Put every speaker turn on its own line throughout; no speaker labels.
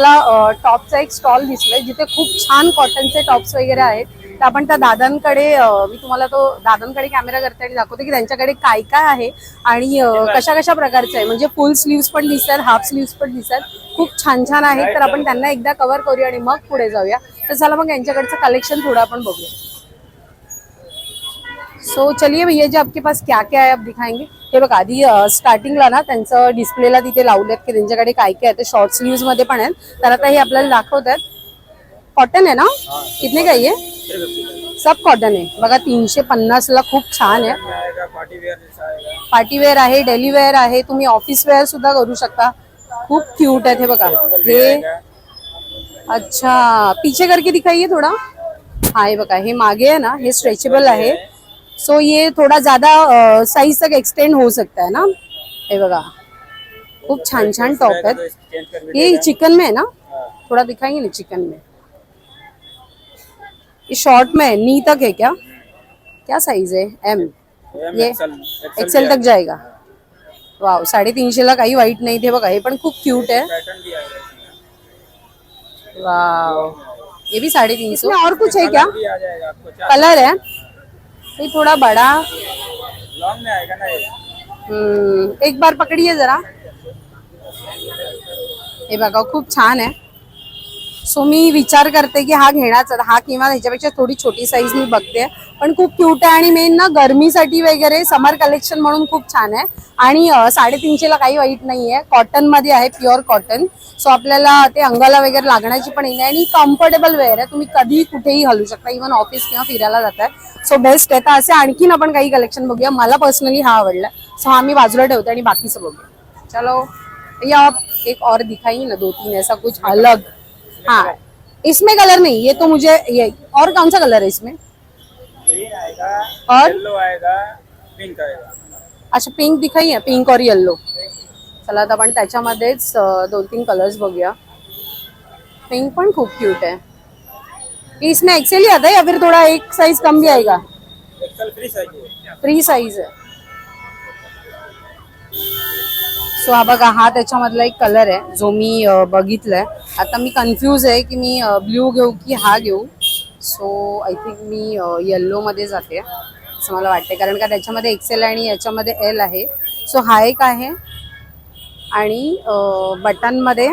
मला टॉपचा एक स्टॉल दिसलाय जिथे खूप छान कॉटनचे टॉप्स वगैरे आहेत. तर आपण त्या दादांकडे मी तुम्हाला तो दादांकडे कॅमेरा करते आणि दाखवते की त्यांच्याकडे काय काय आहे आणि कशा कशा प्रकारचे आहे. म्हणजे फुल स्लीव्स पण दिसतात, हाफ स्लीव्स पण दिसतात, खूप छान छान आहेत. तर आपण त्यांना एकदा कव्हर करूया आणि मग पुढे जाऊया. तर चला मग यांच्याकडचं कलेक्शन थोडं आपण बघूया. सो चलिए भैया जी आपके पास क्या क्या है आप दिखाएंगे. हे बघा आधी स्टार्टिंगला ना त्यांचं डिस्प्लेला तिथे लावलेत की त्यांच्याकडे काय काय आहे. ते शॉर्ट स्लीव्स मध्ये पण आहेत. तर आता हे आपल्याला दाखवतात. कॉटन आहे ना, कितने का ये सब कॉटन आहे बघा. 350 ला खूप छान आहे. पार्टी वेअर आहे, डेली वेअर आहे, तुम्ही ऑफिस वेअर सुद्धा करू शकता. खूप क्यूट आहेत हे बघा. हे अच्छा पीछे करके दिखाइए थोड़ा. हा हे बघा, हे मागे आहे ना, हे स्ट्रेचेबल आहे. सो ये थोड़ा ज्यादा साइज तक एक्सटेंड हो सकता है ना. हे बघा खूप छान छान टॉप आहेत. ये चिकन में है ना, थोड़ा दिखाएंगे ना चिकन में. ये शॉर्ट में है, नी तक है क्या, क्या साइज है. एम, ये एक्सेल तक जाएगा. वाव 350 ला काही वाईट नाही. ते बघा हे पण खूप क्यूट है. वाव ये भी 350. और कुछ है क्या, कलर है. ये थोड़ा बड़ा लॉन्ग में आएगा ना. एक बार पकड़िए जरा. हे बघा खूप छान आहे. सो मी विचार करते की हा घेण्याचा, हा किंवा ह्याच्यापेक्षा थोडी छोटी साईज मी बघते. पण खूप क्यूट आहे आणि मेन ना गरमीसाठी वगैरे समर कलेक्शन म्हणून खूप छान आहे. आणि 350 ला काही वाईट नाहीये. कॉटन मध्ये आहे, प्युअर कॉटन. सो आपल्याला ते अंगाला वगैरे लागण्याची पण नाही आणि कम्फर्टेबल वेअर आहे. तुम्ही कधी कुठेही घालू शकता, इव्हन ऑफिस किंवा फिरायला जाताय. सो बेस्ट आहे. तर असे आणखीन आपण काही कलेक्शन बघूया. मला पर्सनली हा आवडला. सो हा मी बाजूला ठेवते आणि बाकीचं बघूया. चलो या आप एक और दिखाइए ना, 2-3 ऐसा कुछ अलग. हाँ इसमें कलर नहीं, ये तो मुझे ये. और कौन सा कलर है इसमें. ग्रीन आएगा और येलो आएगा, पिंक आएगा. अच्छा पिंक दिखाइए, पिंक और येलो. चला आता आपण त्याच्यामध्येच 2-3 कलर्स बघूया. पिंक पण खूप क्यूट है. इसमें एक्सेल ही आता है या फिर थोड़ा एक साइज कम भी आएगा. एक्सेल फ्री साइज है. सो हा बघा, हा त्याच्यामधला एक कलर आहे जो मी बघितलाय. आता मी कन्फ्यूज आहे की मी ब्ल्यू घेऊ की हा घेऊ. So I think me yellow मध्ये जाते असं मला वाटते, कारण का त्याच्यामध्ये एक्सेल आणि याच्यामध्ये एल आहे. सो हा एक आहे आणि बटनमध्ये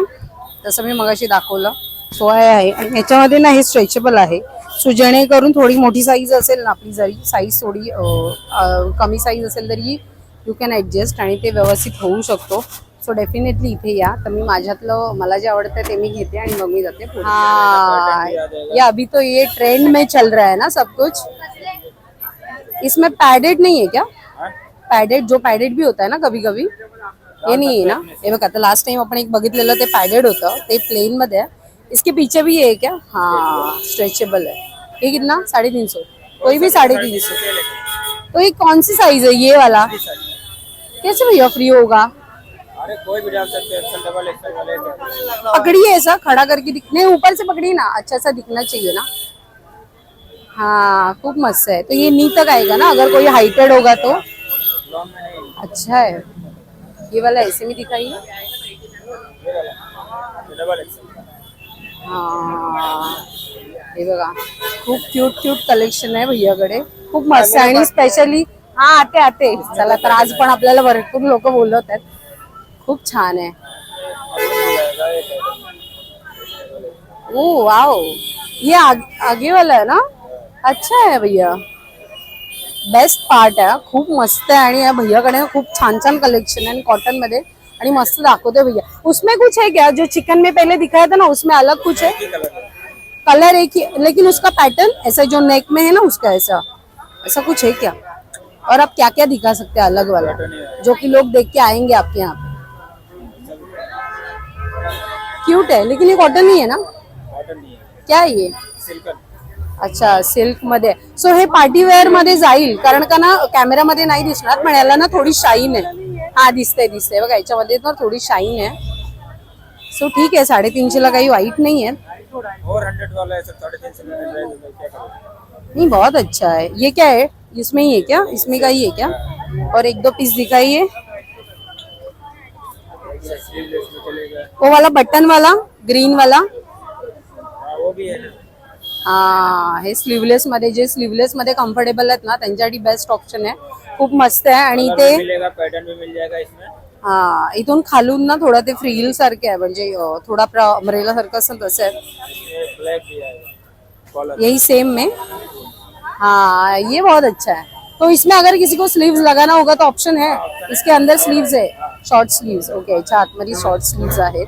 जसं मी मगाशी दाखवलं सो आहे. आणि ह्याच्यामध्ये ना हे स्ट्रेचेबल आहे. सो जेणेकरून थोडी मोठी साईज असेल ना आपली, जरी साईज थोडी कमी साईज असेल तरी यू कॅन ॲडजस्ट आणि ते व्यवस्थित होऊ शकतो. सो डेफिनेटली इथे या. तर मी माझ्यातलं मला जे आवडतं ते मी घेते आणि मग मी जाते. हाँ ये अभी तो ये ट्रेंड में चल रहा है ना सब कुछ. इसमें पैडेड नहीं है क्या, पैडेड जो पैडेड भी होता है ना कभी कभी, ये नहीं है ना. हे बघा आता लास्ट टाइम आपण एक बघितलेलं ते पैडेड होतं, ते प्लेन मध्ये आहे. इसके पीछे भी है क्या. हाँ स्ट्रेचेबल है. ये कितना 350. कोई भी 350. तो ये कौन सी साइज है ये वाला. कैसे भैया फ्री होगा. अरे कोई भी डाल सकते हैं, एक्सेल डबल एक्सेल वाले. पकड़िए ऐसा खड़ा करके दिखने, ऊपर से पकड़िए ना, अच्छा सा दिखना चाहिए ना. हाँ खूब मस्त है. तो ये नी तक आएगा ना अगर कोई हाइटेड होगा तो. अच्छा है. ये वाला ऐसे में दिखाइए. हाँ हे बघा खूप क्यूट क्यूट कलेक्शन आहे भैयाकडे. खूप मस्त आहे आणि स्पेशली हा आते आते. चला तर आज पण आपल्याला भरपूर लोक बोलवत आहेत. खूप छान आहे. ओ वाओ ये आगे वाला है ना. अच्छा है भैया, बेस्ट पार्ट है. खूप मस्त आहे आणि या भैयाकडे खूप छान छान कलेक्शन आहे कॉटन मध्ये आणि मस्त दाखवते भैया. उसमें कुछ है क्या, जो चिकन में पहले दिखाया था ना उसमें अलग कुछ है. कलर एक ही लेकिन उसका पैटर्न ऐसा जो नेक में है ना उसका ऐसा ऐसा कुछ है क्या. और आप क्या क्या दिखा सकते हैं अलग वाला जो कि लोग देख के आएंगे आपके यहाँ पे. क्यूट है लेकिन ये कॉटन नहीं है ना. क्या है ये. अच्छा सिल्क मध्ये. सो हे पार्टी वेअर मध्ये जाईल कारण का ना कॅमेरामध्ये नाही दिसणार, पण याला ना थोडी शाईन आहे. हा दिसते दिसते बघा याच्यामध्ये तर थोडी शाईन आहे. सो ठीक है 350 ला काही वाईट नहीं है. और 100 वाला है 350 नहीं बहुत अच्छा है. ये क्या है, इसमें ही है क्या, इसमें का ही है क्या. और 1-2 पीस दिखाइए. वो वाला बटन वाला ग्रीन वाला
वो भी है।
हा, हे स्लीवलेस मध्ये जे स्लीवलेस मध्ये कम्फर्टेबल आहेत ना त्यांच्यासाठी बेस्ट ऑप्शन आहे. खूप मस्त आहे. आणि
कलर
ते
भी मिलेगा, पैटर्न भी मिल जाएगा इसमें।
हा, इथून खालून ना थोडं ते फ्रील सारखे आहे, म्हणजे थोडा अम्ब्रेला सारखं असेल तसं आहे.
इसमें ब्लैक भी आएगा कॉलर।
यही सेम में, हाँ ये बहुत अच्छा है. तो इसमें अगर किसी को स्लीव्स लगाना होगा तो ऑप्शन है, इसके अंदर स्लीव्स है, शॉर्ट स्लीव्स. ओके, याच्या आतमध्ये शॉर्ट स्लीव्स आहेत.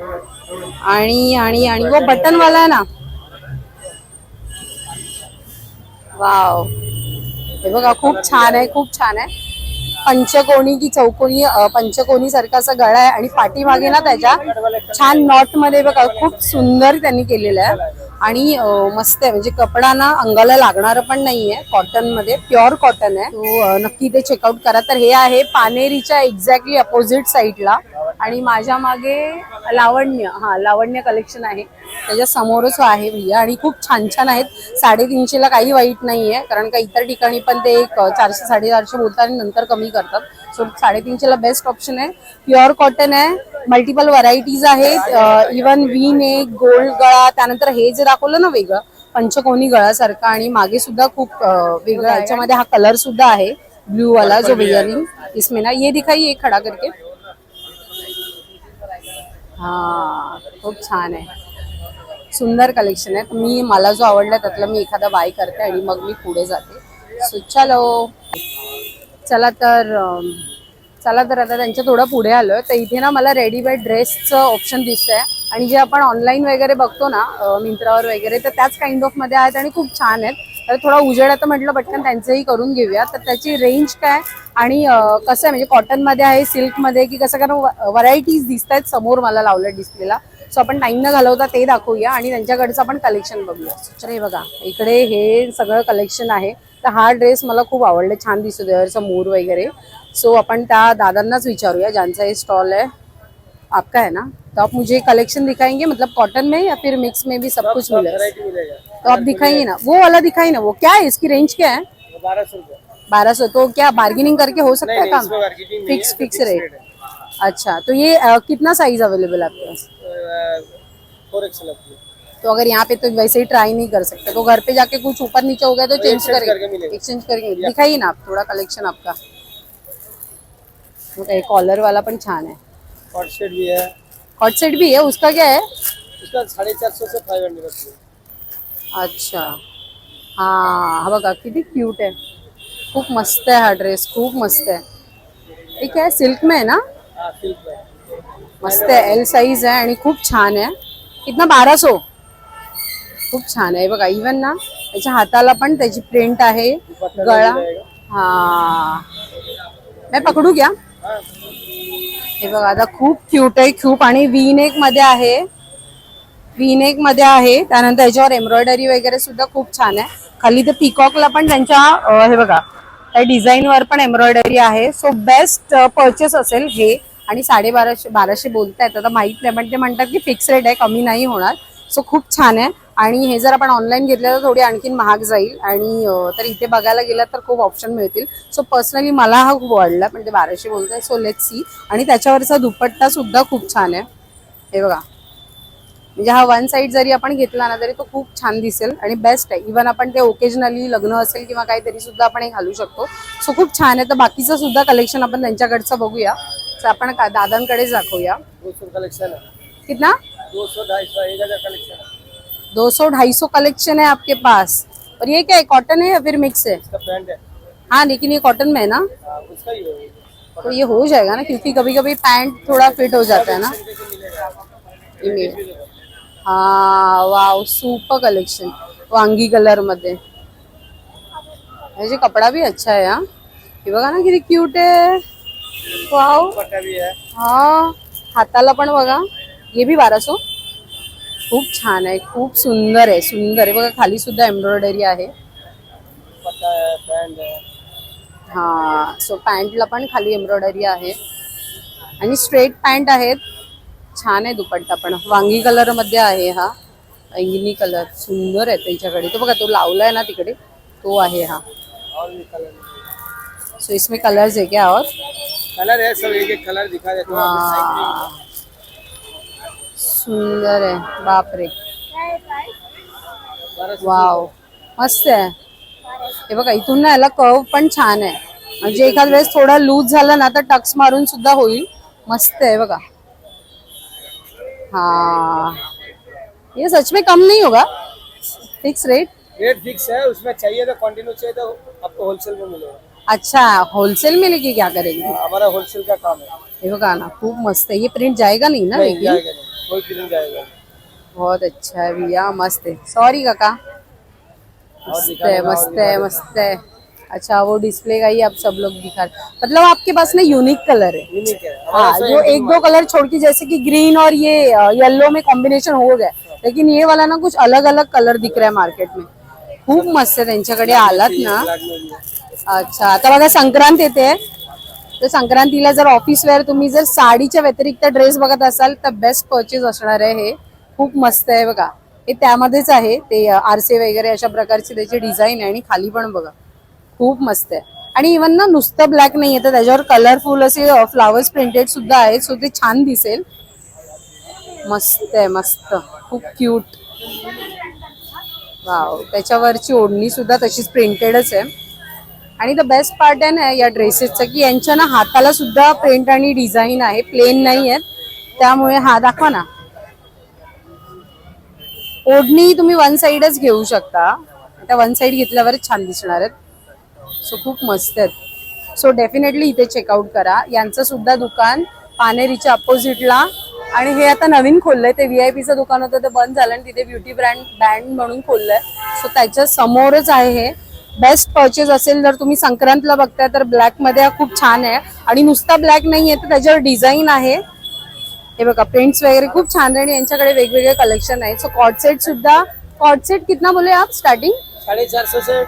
आणि आणि आणि वो बटन वाला आहे ना, वाव, हे बघा खूप छान आहे, खूप छान आहे. पंचकोनी की चौकोनी, पंचकोनी सारखा असा गळा आहे आणि पाठीमागे ना त्याच्या छान नॉट मध्ये बघा खूप सुंदर त्यांनी केलेलं आहे. आणि मस्त आहे, म्हणजे कपडा ना अंगाला लागणार पण नाहीये, कॉटन मध्ये, प्युअर कॉटन आहे. तो नक्की ते चेकआउट करा. तर हे आहे पानेरीच्या एक्झॅक्टली अपोजिट साईडला. आणि माझ्या मागे लावण्य, हा लावण्य कलेक्शन आहे, त्याच्या समोरच आहे भैया. आणि खूप छान छान आहेत. 350 ला काही वाईट नाहीये, कारण का इतर ठिकाणी पण ते 400 450 बोलतात आणि नंतर कमी करतात. सो 350 ला बेस्ट ऑप्शन आहे. प्युअर कॉटन आहे, मल्टिपल व्हरायटीज आहेत. इवन वी नेक, गोल्ड गळा, त्यानंतर हे जे दाखवलं ना वेगळं पंचकोनी गळासारखा, आणि मागे सुद्धा खूप वेगळं. याच्यामध्ये हा कलर सुद्धा आहे ब्लू वाला जो वेयरिंग इसमें ना, ये दिखाई एक खडा करके. हा, खूप छान आहे, सुंदर कलेक्शन आहे. मी मला जो आवडला त्यातला मी एखादा बाय करते आणि मग मी पुढे जाते. सो चला तर आता त्यांच्या थोडं पुढे आलोय. तर इथे ना मला रेडीमेड ड्रेसचं ऑप्शन दिसतंय, आणि जे आपण ऑनलाईन वगैरे बघतो ना मिंत्रावर वगैरे, तर त्याच काइंड ऑफ मध्ये आहेत आणि खूप छान आहेत. तर थोडा उजेड आता म्हटलं पटकन त्यांचंही करून घेऊया. तर त्याची रेंज काय आणि कसं आहे, म्हणजे कॉटन मध्ये आहे, सिल्क मध्ये की कसं, कारण व्हरायटीज दिसत आहेत समोर मला लावलं डिस्प्लेला. सो आपण टाइम न घालवता ते दाखवूया आणि त्यांच्याकडचं आपण कलेक्शन बघूया. तर हे बघा, इकडे हे सगळं कलेक्शन आहे. तर हा ड्रेस मला खूप आवडला, छान दिसतो त्यावरचा मोर वगैरे. सो अपन त्या दादांनाच विचारूया ज्यांचा ये स्टॉल है, आपका है ना, तो आप मुझे कलेक्शन दिखाएंगे, मतलब कॉटन में या फिर मिक्स में भी सब कुछ मिलेगा? तो आप दिखाइए ना, वो वाला दिखाइए ना. वो क्या है, इसकी रेंज क्या है? 1200. तो क्या बार्गेनिंग करके हो सकता है काम? Fix rate. अच्छा, तो ये कितना साइज अवेलेबल है आपके पास?
4XL।
तो अगर यहाँ पे तो वैसे ही ट्राई नहीं कर सकते, तो घर पे जाके कुछ ऊपर नीचे हो गया तो चेंज करेंगे, एक्सचेंज करेंगे. दिखाइए ना आप थोड़ा कलेक्शन आपका. कॉलर वाला पण छान है.
कॉट सेट भी है।
कॉट सेट भी है, उसका क्या है?
उसका 450 से 500 का।
अच्छा, हा बघा किती क्यूट आहे, खूप मस्त आहे हा ड्रेस, खूप मस्त आहे. हे काय सिल्क में है ना?
हाँ, सिल्क में
मस्त आहे, एल साइज आहे आणि खूप छान आहे. कितना? 1200. खूप छान आहे बघा. इवन ना त्याच्या हाताला पण त्याची प्रिंट आहे, गळा. हा, मैं पकडू क्या? हे बघा, आता खूप क्यूट आहे, खूप. आणि वी नेक मध्ये आहे, वी नेक मध्ये आहे. त्यानंतर याच्यावर एम्ब्रॉयडरी वगैरे सुद्धा खूप छान आहे. खाली ते पिकॉकला पण त्यांच्या हे बघा त्या डिझाईन वर पण एम्ब्रॉयडरी आहे. सो बेस्ट परचेस असेल हे. आणि 1250 बोलतायत, आता माहित नाही, पण ते म्हणतात की फिक्स रेट आहे, कमी नाही होणार. सो खूप छान आहे. आणि हे जर आपण ऑनलाईन घेतलं तर थोडी आणखीन महाग जाईल. आणि तर इथे बघायला गेलं तर खूप ऑप्शन मिळतील. सो पर्सनली मला हा खूप आवडला, पण ते 1200 बोलताय. So let's see. आणि त्याच्यावरचा दुपट्टा सुद्धा खूप छान आहे, हे बघा. म्हणजे हा वन साइड जरी आपण घेतला ना तरी तो खूप छान दिसेल आणि बेस्ट आहे. इव्हन आपण ते ओकेजनली लग्न असेल किंवा काहीतरी सुद्धा आपण हे घालू शकतो. सो खूप छान आहे. तर बाकीचं सुद्धा कलेक्शन आपण त्यांच्याकडचं बघूया. तर आपण दादांकडेच दाखवूया.
200 कलेक्शन है।
कितना?
200, 250, 1000 कलेक्शन।
200-250 कलेक्शन है आपके पास. और ये क्या है, कॉटन है या फिर मिक्स है?
इसका पैंट है।
हाँ, लेकिन ये कॉटन में है ना,
हाँ, उसका ही है।
तो ये हो जाएगा ना, क्योंकि कभी कभी पैंट थोड़ा फिट हो जाता है ना. हा, वाव, सुपर कलेक्शन, वांगी कलर मध्ये. म्हणजे कपडा भी अच्छा है. हा, हे बघा ना किती क्यूट आहे, वाव.
दुपट्टा भी है।
हा, हाताला पण बघा. ये भी 1200. खूप छान आहे, खूप सुंदर आहे, सुंदर आहे बघा. खाली सुद्धा एम्ब्रॉयडरी आहे.
दुपट्टा है, पैंट है।
हा, सो पॅन्टला पण खाली एम्ब्रॉयडरी आहे आणि स्ट्रेट पॅन्ट आहेत. छान आहे दुपट्टा पण, वांगी कलर मध्ये आहे. हा बैंगनी कलर सुंदर आहे त्यांच्याकडे. तो बघा, तो लावलाय ना तिकडे, तो आहे हा.
और भी कलर।
सो इसमें कलर्स है क्या? और
कलर है, सब एक एक कलर दिखा देता हूँ।
हाँ, सुंदर आहे, बापरे.
बाराशे
वाव, मस्त आहे. हे बघा, इथून ना याला कर्व पण छान आहे, म्हणजे एखाद वेळेस थोडा लूज झाला ना तर टक्स मारून सुद्धा होईल. मस्त आहे बघा. हाँ, ये सच में कम नहीं होगा? Fix rate?
रेट फिक्स है, उसमें चाहिए तो कंटिन्यू चाहिए तो आपको होलसेल में मिलेगा।
अच्छा, होलसेल में लेके क्या करेंगे?
हमारा होलसेल का काम है।
हे बघा ना, खूप मस्त आहे. ये प्रिंट जाएगा नहीं ना
नहीं
लेकिन?
जाएगा नहीं, कोई प्रिंट जाएगा नहीं।
बहुत अच्छा है भैया, मस्त है. सॉरी काका. मस्त है, मस्त है, मस्त है. अच्छा, वो डिस्प्ले का ही आप सब लोग दिखा रहे, मतलब आपके पास ना यूनिक कलर है.
यूनिक है हमारा
हाँ,
सब
जो एक दो कलर छोड़ के, जैसे कि ग्रीन और ये येलो में कॉम्बिनेशन हो गया, लेकिन ये वाला ना कुछ अलग अलग कलर दिख रहा है मार्केट में. खूप मस्त आहे. त्यांच्याकडे आलात ना.
ब्लैक में भी है।
अच्छा, आता बघा संक्रांत येते, तर संक्रांतीला जर ऑफिस वेअर तुम्ही जर साडीच्या व्यतिरिक्त ड्रेस बघत असाल तर बेस्ट परचेज असणार आहे हे. खूप मस्त आहे बघा. हे त्यामध्येच आहे ते आरसे वगैरे अशा प्रकारची त्याची डिझाईन आहे, आणि खाली पण बघा खूप मस्त आहे. आणि इव्हन ना नुसतं ब्लॅक नाही आहे, तर त्याच्यावर कलरफुल असे फ्लावर्स प्रिंटेड सुद्धा आहेत, सो ते छान दिसेल. मस्त आहे, मस्त, खूप क्यूट. वाव, त्याच्यावरची ओढणी सुद्धा तशीच प्रिंटेडच आहे. आणि द बेस्ट पार्ट आहे ना या ड्रेसेसचं, की यांच्या ना हाताला सुद्धा प्रिंट आणि डिझाईन आहे, प्लेन नाही आहेत. त्यामुळे हा दाखवा ना, ओढणी तुम्ही वन साइडच घेऊ शकता, त्या वन साइड घेतल्यावरच छान दिसणार आहेत. सो खूप मस्त आहेत. सो डेफिनेटली इथे चेकआउट करा. यांचं सुद्धा दुकान पानेरीच्या अपोजिटला, आणि हे आता नवीन खोललंय. ते व्हीआयपीचं दुकान होतं, ते बंद झालं, आणि तिथे ब्युटी बँड म्हणून खोललंय. सो त्याच्या समोरच आहे हे. बेस्ट परचेज असेल जर तुम्ही संक्रांतला बघताय तर ब्लॅक मध्ये हा खूप छान आहे. आणि नुसता ब्लॅक नाहीये, तर त्याच्यावर डिझाईन आहे. हे बघा, प्रिंट्स वगैरे खूप छान आहे, आणि यांच्याकडे वेगवेगळे कलेक्शन आहे. सो कॉर्ड सेट सुद्धा. कॉर्ड सेट कितना बोले आप स्टार्टिंग?
450 से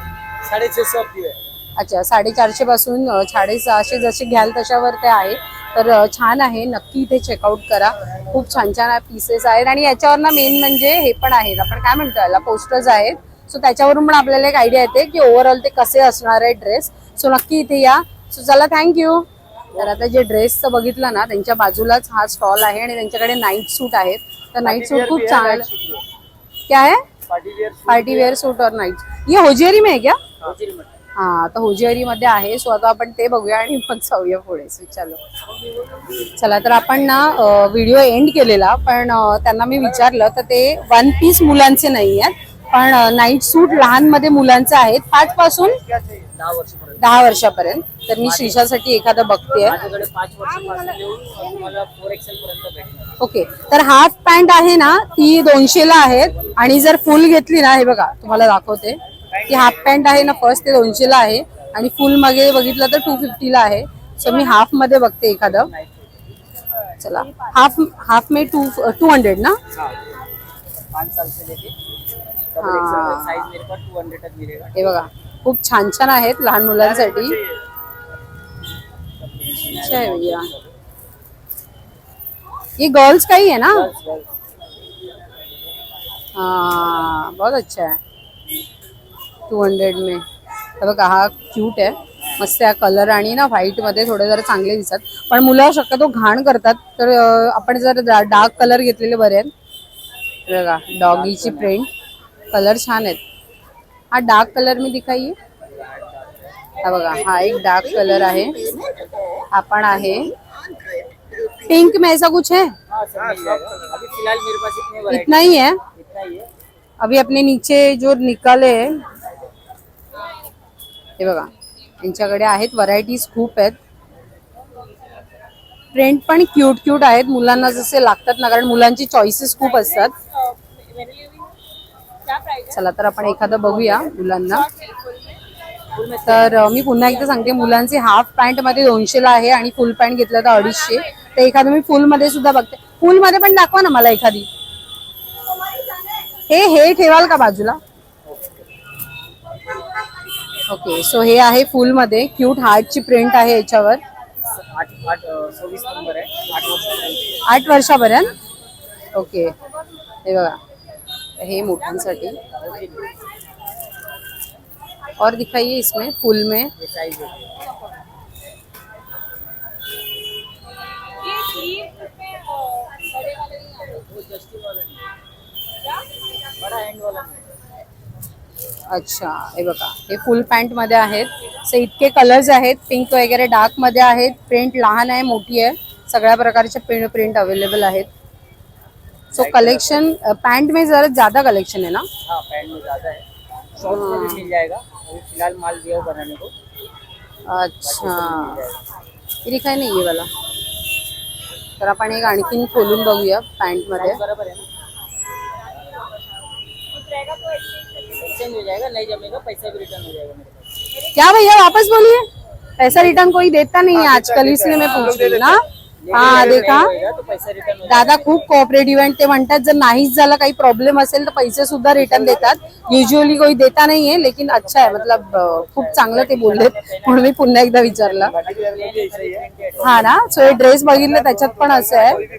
650 आपकी है।
अच्छा, 450 पासून 650 जसे घ्याल तशावर ते आहे. तर छान आहे, नक्की इथे चेकआउट करा. खूप छान छान पीसेस आहेत, आणि याच्यावर ना मेन म्हणजे हे पण आहेत, आपण काय म्हणतो याला, पोस्टर्स आहेत. सो त्याच्यावरून पण आपल्याला एक आयडिया येते की ओव्हरऑल ते कसे असणार आहे ड्रेस. सो नक्की इथे या. सो चला, थँक्यू. तर आता जे ड्रेसचं बघितलं ना, त्यांच्या बाजूलाच हा स्टॉल आहे, आणि त्यांच्याकडे नाईट सूट आहेत. तर नाईट सूट खूप छान. क्या है? पार्टी वेअर सूट और नाईट. ये होजियरी में है क्या? हा, तर होजियरी मध्ये आहे. सो आता आपण ते बघूया आणि मग जाऊया पुढे. सो चला, तर आपण ना व्हिडिओ एंड केलेला, पण त्यांना मी विचारलं तर ते वन पीस मुलांचे नाही आहेत, पण नाईट सूट लहान मध्ये मुलांचे आहेत, 5 पासून 10 वर्षापर्यंत. तर मी श्रीषासाठी एखादं बघतेय.
माझ्याकडे 5 वर्षापासून येऊन मला 4XL पर्यंत भेटणार.
ओके, तर हाफ पॅन्ट आहे ना ती 200 ला आहेत, आणि जर फुल घेतली ना, हे बघा तुम्हाला दाखवते, ती हाफ पॅन्ट आहे ना फर्स्ट ते 200 ला आहे, आणि फुल मध्ये बघितलं तर 250 ला आहे. सो मी हाफ मध्ये बघते एखादं. चला, हाफ में 200 ना.
5 साल से लेके डबल एक्सेल साइज मेरे पास 200 तक मिलेगा।
हे बघा, खूप छान छान आहेत लहान मुलांसाठी. अच्छा है भैया, ये गर्ल्स का ही है ना. हाँ, बहुत अच्छा है. 200 में. हे बघा, हा क्यूट आहे, मस्त आहे कलर, आणि ना व्हाईट मध्ये थोडे जरा चांगले दिसतात, पण मुलं शक्यतो घाण करतात, तर आपण जर डार्क कलर घेतलेले बरे आहेत. बघा, डॉगीची प्रिंट, कलर छान आहेत. हा डार्क कलर में दिखाइए. हा बघा, हा एक डार्क कलर आहे. हा पण आहे पिंक में. ऐसा कुछ है?
हाँ, सब मिल जाएगा। अभी फिलहाल मेरे पास इतने वैरायटी
इतना ही है.
इतना ही है।
अभी अपने नीचे जो निकाले हैं, हे बघा, यांच्याकडे आहेत व्हरायटीज खूप आहेत. प्रिंट पण क्यूट क्यूट आहेत, मुलांना जसे लागतात ना, कारण मुलांची चॉईसेस खूप असतात. चला, तर आपण एखादं बघूया मुलांना. तर मी पुन्हा एकदा सांगते, मुलांचे हाफ पॅन्ट मध्ये 200 ला आहे, आणि फुल पॅन्ट घेतलं तर 250. तर एखादं मी फुल मध्ये सुद्धा बघते. फुल मध्ये पण दाखवा ना मला एखादी. हे ठेवाल का बाजूला? ओके, सो हे आहे फुल मध्ये, क्यूट हार्टची प्रिंट आहे याच्यावर.
26 नंबर है, 8 वर्ष
8 वर्षापर्यंत. ओके, हे बघा, हे मोठ्यांसाठी. और दिखाइए इसमें फुल में.
ये साइज है। वो जस्ट पॅन्ट वाला
अच्छा, हे बघा हे फुल पॅन्ट मध्ये आहेत. सो इतके कलर्स आहेत, पिंक वगैरे डार्क मध्ये आहेत. प्रिंट लहान आहे, मोठी आहे, सगळ्या प्रकारचे प्रिंट अवेलेबल आहेत. सो कलेक्शन पैंट में जरा ज्यादा कलेक्शन है ना?
हाँ पैंट में ज्यादा है, शॉर्ट्स में भी मिल जाएगा. अभी फिलहाल माल दिया हो बनाने को.
अच्छा, हे काय नाही आहे वाला. तर आपण एक आणखीन खोलून बघूया पॅन्ट मध्ये.
बराबर है ना. एक्सचेंज हो जाएगा, नहीं जमेगा पैसा भी रिटर्न हो जाएगा मेरे पास.
क्या भैया वापस बोलिए. पैसा रिटर्न कोई देता नहीं है आजकल, इसलिए मैं पूछ रही ना. हा देखा,
तो पैसा रिटर्न हो
दादा खूप कोऑपरेटिव्ह आहे. ते म्हणतात जर नाहीच झाला काही प्रॉब्लेम असेल तर पैसे सुद्धा रिटर्न देतात. युजुअली कोई देता नाही है, लेकिन अच्छा है. मतलब खूप चांगलं ते बोललेत, म्हणून मी पुन्हा एकदा विचारलं. हा ना. सो हे ड्रेस बघितलं त्याच्यात पण असं आहे,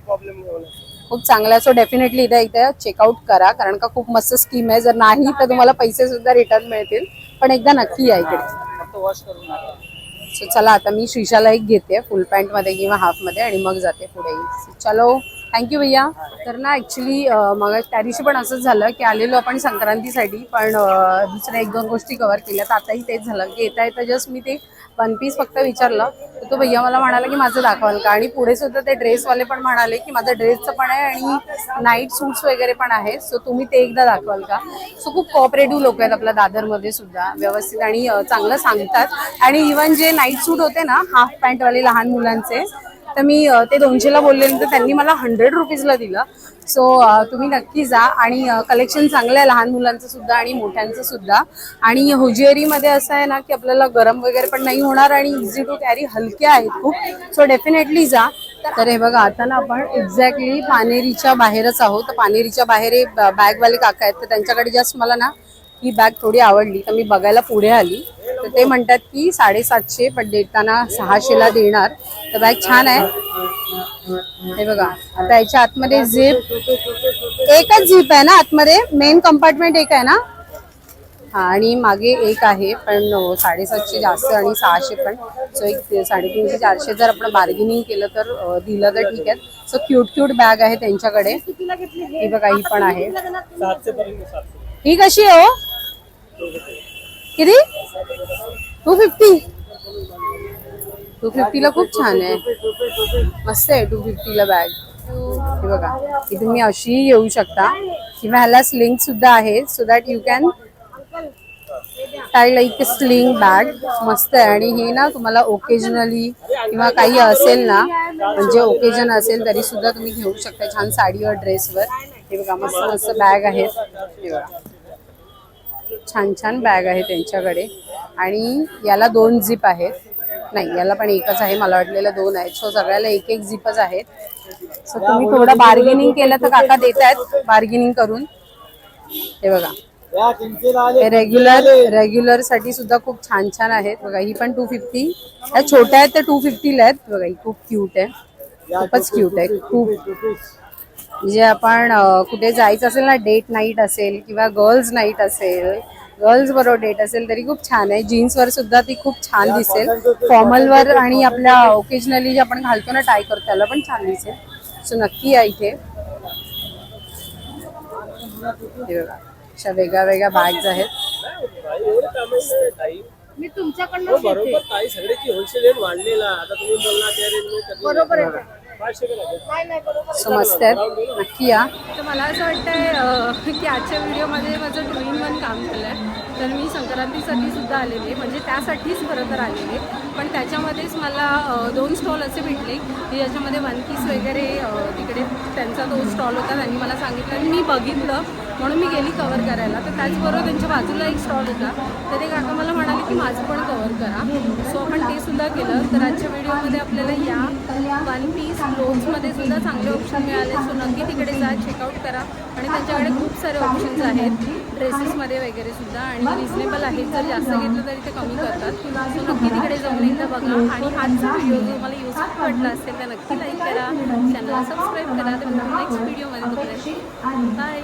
खूप चांगलं आहे. सो डेफिनेटली इथे चेकआउट करा, कारण का खूप मस्त स्कीम आहे. जर नाही तर तुम्हाला पैसे सुद्धा रिटर्न मिळतील, पण एकदा नक्की या इकडे.
फक्त वॉश करून टाका.
सो चला आता मी श्रीशाला एक घेते फुल पॅन्ट मध्ये किंवा हाफ मध्ये आणि मग जाते पुढे. चलो, थँक्यू भैया. तर ना ऍक्च्युली मग त्या दिवशी पण असंच झालं की आलेलो आपण संक्रांतीसाठी, पण दुसऱ्या एक दोन गोष्टी कव्हर केल्या. तर आताही तेच झालं की येता येता जस्ट मी ते वन पीस फक्त विचारलं तर तो भैया मला म्हणाला की माझं दाखवाल का. आणि पुढे सुद्धा ते ड्रेसवाले पण म्हणाले की माझं ड्रेसचं पण आहे आणि नाईट सूट्स वगैरे पण आहे, सो तुम्ही ते एकदा दाखवाल का. सो खूप कोऑपरेटिव्ह लोक आहेत आपल्या दादरमध्ये सुद्धा, व्यवस्थित आणि चांगलं सांगतात. आणि इव्हन जे नाईट सूट होते ना हाफ पॅन्टवाले लहान मुलांचे, तर मी ते 200ला बोललेनंतर त्यांनी मला 100 रुपीजला दिलं. सो तुम्ही नक्की जा. आणि कलेक्शन चांगलं आहे लहान मुलांचं सुद्धा आणि मोठ्यांचं सुद्धा. आणि होजिअरीमध्ये असं आहे ना की आपल्याला गरम वगैरे पण नाही होणार आणि इझी टू कॅरी, हलके आहेत खूप. सो डेफिनेटली जा. तर हे बघा आता ना आपण एक्झॅक्टली पानेरीच्या बाहेरच आहोत. तर पानेरीच्या बाहेर एक बॅगवाले काका आहेत, तर त्यांच्याकडे जस्ट मला ना ही बॅग थोडी आवडली तर मी बघायला पुढे आली. तर ते म्हणतात की 750 पण देताना 600ला देणार. तर बॅग छान आहे. हे बघा आता याच्या आतमध्ये झिप, एकच झिप आहे ना आतमध्ये, मेन कंपार्टमेंट एक आहे ना. हा, आणि मागे एक आहे, पण 750 जास्त आणि 600 पण. सो एक 350 400 जर आपण बार्गेनिंग केलं तर दिलं तर ठीक आहे. सो क्यूट बॅग आहे त्यांच्याकडे. ही बघा ही पण आहे. ही कशी आहे हो, किती? 250. 250ला खूप छान आहे, मस्त आहे 250ला बॅग. हे बघा ही तुम्ही अशीही घेऊ शकता किंवा ह्याला स्लिंग सुद्धा आहे, so that you can tie like sling bag. मस्त आहे. आणि हे ना तुम्हाला ओकेजनली किंवा काही असेल ना, म्हणजे ओकेजन असेल तरी सुद्धा तुम्ही घेऊ शकता छान साडीवर ड्रेसवर. हे बघा मस्त मस्त बॅग आहेत. हे बघा छान बॅग आहे त्यांच्याकडे. आणि याला 2 झिप आहेत, नाही याला पण एकच आहे, मला वाटलेलं 2 आहेत. सो सगळ्याला एक झिपच आहेत. सो तुम्ही थोडं बार्गेनिंग केलं तर काका देत आहेत बार्गेनिंग करून. हे बघा हे रेग्युलर साठी सुद्धा खूप छान आहेत. बघा ही पण 250, ह्या छोट्या आहेत त्या 250ला आहेत. बघा ही खूप क्यूट आहे, खूपच क्यूट आहे खूप. म्हणजे आपण कुठे जायचं असेल ना, डेट नाईट असेल किंवा गर्ल्स नाईट असेल, गर्ल्स बरोबर डेट असेल तरी खूप छान आहे. जीन्सवर सुद्धा ती खूप छान दिसेल, फॉर्मलवर आणि आपल्या ओकेजनली जे आपण घालतो ना टाय करतो त्याला पण छान दिसेल. सो नक्की या इथे. हे बघा अशा वेगळ्या बॅग्स आहेत.
मी तुमच्याकडनं बरोबर काही सगळ्याची होलसेल रेट वाढलेला, आता तुम्ही बोलला त्या रेट बरोबर आहे.
सो मस्त आहे, नक्की या.
तर मला असं वाटतंय की आजच्या व्हिडिओमध्ये माझं 2-in-1 काम झालं आहे. तर मी संक्रांतीसाठी सुद्धा आलेले, म्हणजे त्यासाठीच खरं तर आलेले, पण त्याच्यामध्येच मला 2 स्टॉल असे भेटले की ज्याच्यामध्ये वन पीस वगैरे तिकडे त्यांचा तो स्टॉल होता. त्यांनी मला सांगितलं आणि मी बघितलं म्हणून मी गेली कवर करायला. तर त्याचबरोबर त्यांच्या बाजूला एक स्टॉल होता, तर ते काका मला म्हणाले की माझं पण कवर करा. सो आपण ते सुद्धा केलं. तर आजच्या व्हिडिओमध्ये आपल्याला या वन पीस क्लोथ्समध्ये सुद्धा चांगले ऑप्शन मिळाले. सो नक्की तिकडे जा, चेकआउट करा. आणि त्यांच्याकडे खूप सारे ऑप्शन्स आहेत ड्रेसेसमध्ये वगैरे सुद्धा, आणि रिजनेबल आहेत. जर जास्त घेतलं तरी ते कमी करतात. सो नक्की तिकडे जाऊन एकदा बघा. आणि हाचा व्हिडिओ जर तुम्हाला युजफुल वाटला असेल तर नक्की लाईक करा, चॅनलला सबस्क्राईब करा. तर नेक्स्ट व्हिडिओमध्ये तुमच्याशी बाय.